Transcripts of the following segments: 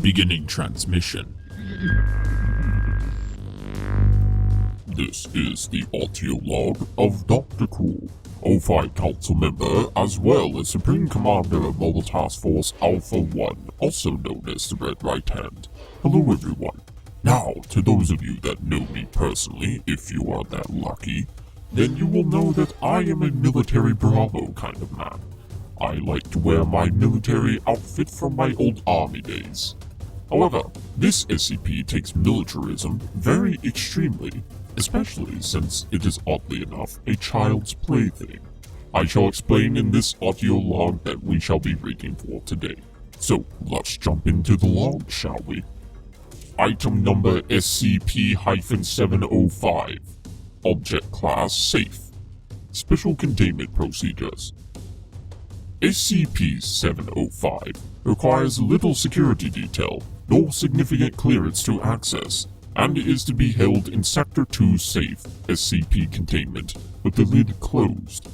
Beginning transmission. This is the audio log of Dr. Cool, 05 Council member, as well as Supreme Commander of Mobile Task Force Alpha 1, also known as the Red Right Hand. Hello everyone. Now, to those of you that know me personally, if you are that lucky, then you will know that I am a military bravo kind of man. I like to wear my military outfit from my old army days. However, this SCP takes militarism very extremely, especially since it is oddly enough a child's plaything. I shall explain in this audio log that we shall be reading for today. So, let's jump into the log, shall we? Item number SCP-705. Object Class Safe. Special Containment Procedures. SCP-705 requires little security detail, nor significant clearance to access, and is to be held in Sector 2 Safe SCP Containment with the lid closed.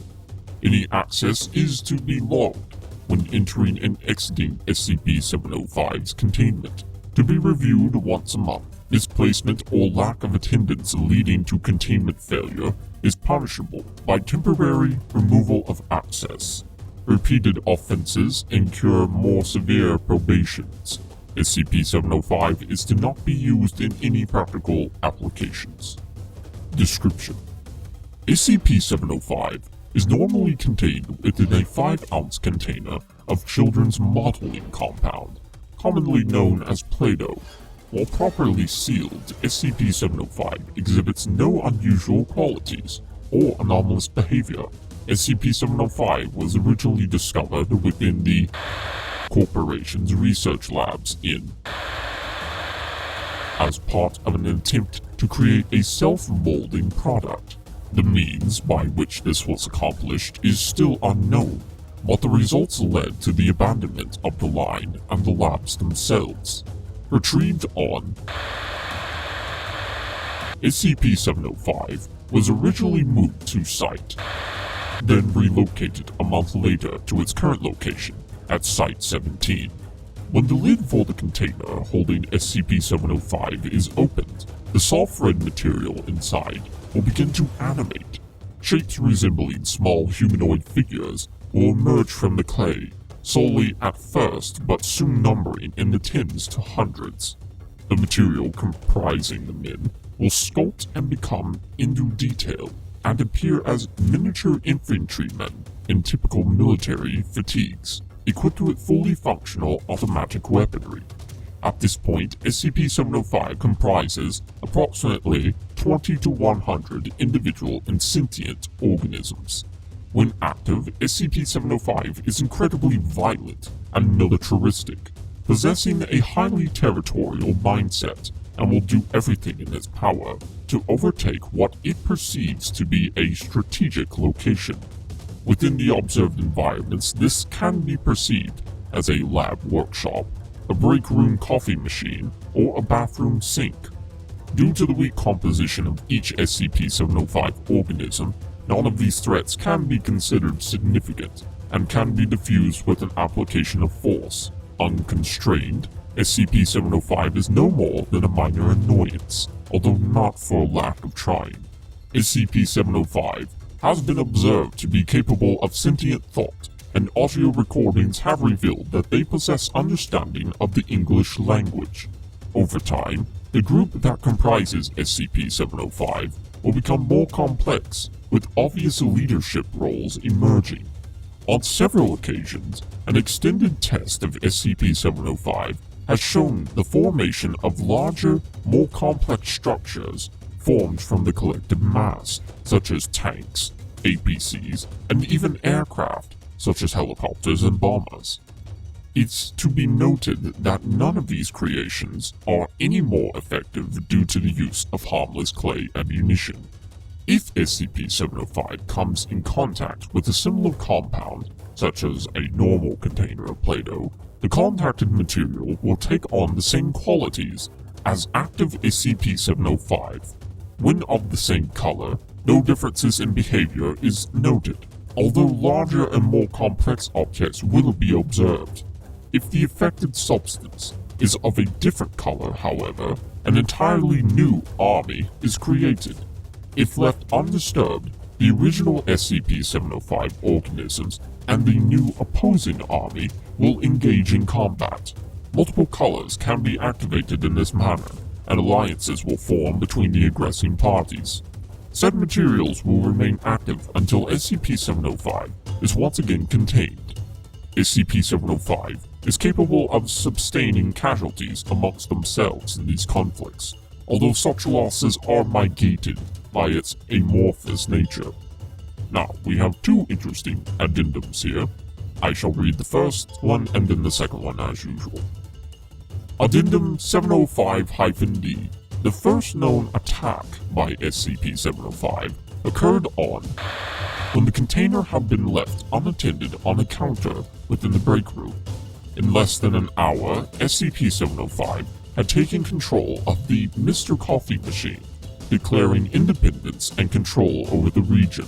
Any access is to be logged when entering and exiting SCP-705's containment, to be reviewed once a month. Misplacement or lack of attendance leading to containment failure is punishable by temporary removal of access. Repeated offenses incur more severe probations. SCP-705 is to not be used in any practical applications. Description: SCP-705 is normally contained within a 5-ounce container of children's modeling compound, commonly known as Play-Doh. While properly sealed, SCP-705 exhibits no unusual qualities or anomalous behavior. SCP-705 was originally discovered within the Corporation's research labs as part of an attempt to create a self-molding product. The means by which this was accomplished is still unknown, but the results led to the abandonment of the line and the labs themselves. Retrieved on SCP-705 was originally moved to site, then relocated a month later to its current location at Site-17. When the lid for the container holding SCP-705 is opened, the soft red material inside will begin to animate. Shapes resembling small humanoid figures will emerge from the clay, solely at first but soon numbering in the tens to hundreds. The material comprising the men will sculpt and become into detail and appear as miniature infantrymen in typical military fatigues, equipped with fully functional automatic weaponry. At this point, SCP-705 comprises approximately 20 to 100 individual and sentient organisms. When active, SCP-705 is incredibly violent and militaristic, possessing a highly territorial mindset, and will do everything in its power to overtake what it perceives to be a strategic location. Within the observed environments, this can be perceived as a lab workshop, a break room coffee machine, or a bathroom sink. Due to the weak composition of each SCP-705 organism, none of these threats can be considered significant and can be diffused with an application of force. Unconstrained, SCP-705 is no more than a minor annoyance, although not for lack of trying. SCP-705 has been observed to be capable of sentient thought, and audio recordings have revealed that they possess understanding of the English language. Over time, the group that comprises SCP-705 will become more complex, with obvious leadership roles emerging. On several occasions, an extended test of SCP-705 has shown the formation of larger, more complex structures formed from the collective mass, such as tanks, APCs, and even aircraft, such as helicopters and bombers. It's to be noted that none of these creations are any more effective due to the use of harmless clay ammunition. If SCP-705 comes in contact with a similar compound, such as a normal container of Play-Doh, the contacted material will take on the same qualities as active SCP-705. When of the same color, no differences in behavior is noted, although larger and more complex objects will be observed. If the affected substance is of a different color, however, an entirely new army is created. If left undisturbed, the original SCP-705 organisms and the new opposing army will engage in combat. Multiple colors can be activated in this manner, and alliances will form between the aggressing parties. Said materials will remain active until SCP-705 is once again contained. SCP-705 is capable of sustaining casualties amongst themselves in these conflicts, although such losses are mitigated by its amorphous nature. Now, we have two interesting addendums here. I shall read the first one and then the second one as usual. Addendum 705-D. The first known attack by SCP-705 occurred when the container had been left unattended on a counter within the break room. In less than an hour, SCP-705 had taken control of the Mr. Coffee machine, declaring independence and control over the region.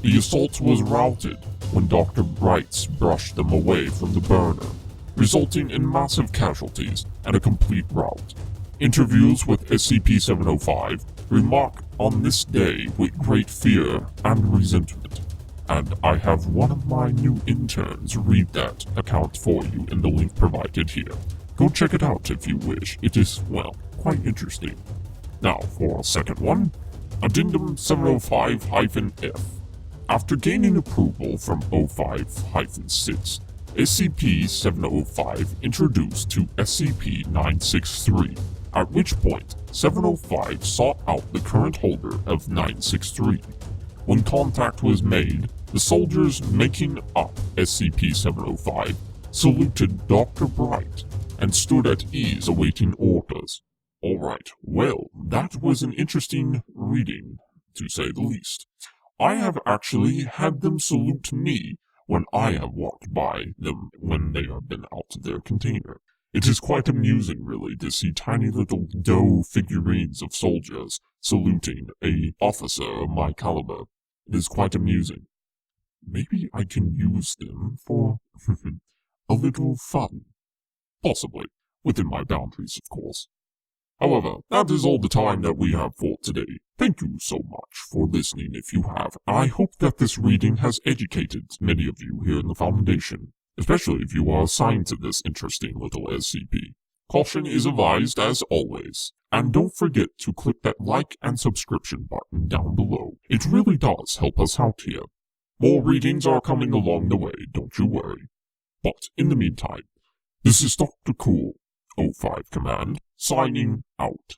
The assault was routed when Dr. Brights brushed them away from the burner, resulting in massive casualties and a complete rout. Interviews with SCP-705 remark on this day with great fear and resentment, and I have one of my new interns read that account for you in the link provided here. Go check it out if you wish. It is, well, quite interesting. Now for a second one, Addendum 705-F. After gaining approval from 05-6, SCP-705 introduced to SCP-963, at which point 705 sought out the current holder of 963. When contact was made, the soldiers making up SCP-705 saluted Dr. Bright and stood at ease awaiting orders. Alright, well, that was an interesting reading, to say the least. I have actually had them salute me when I have walked by them when they have been out of their container. It is quite amusing, really, to see tiny little dough figurines of soldiers saluting a officer of my caliber. It is quite amusing. Maybe I can use them for a little fun. Possibly, within my boundaries, of course. However, that is all the time that we have for today. Thank you so much for listening if you have. I hope that this reading has educated many of you here in the Foundation, especially if you are assigned to this interesting little SCP. Caution is advised as always, and don't forget to click that like and subscription button down below. It really does help us out here. More readings are coming along the way, don't you worry. But in the meantime, this is Dr. Cool, 05 Command, signing out.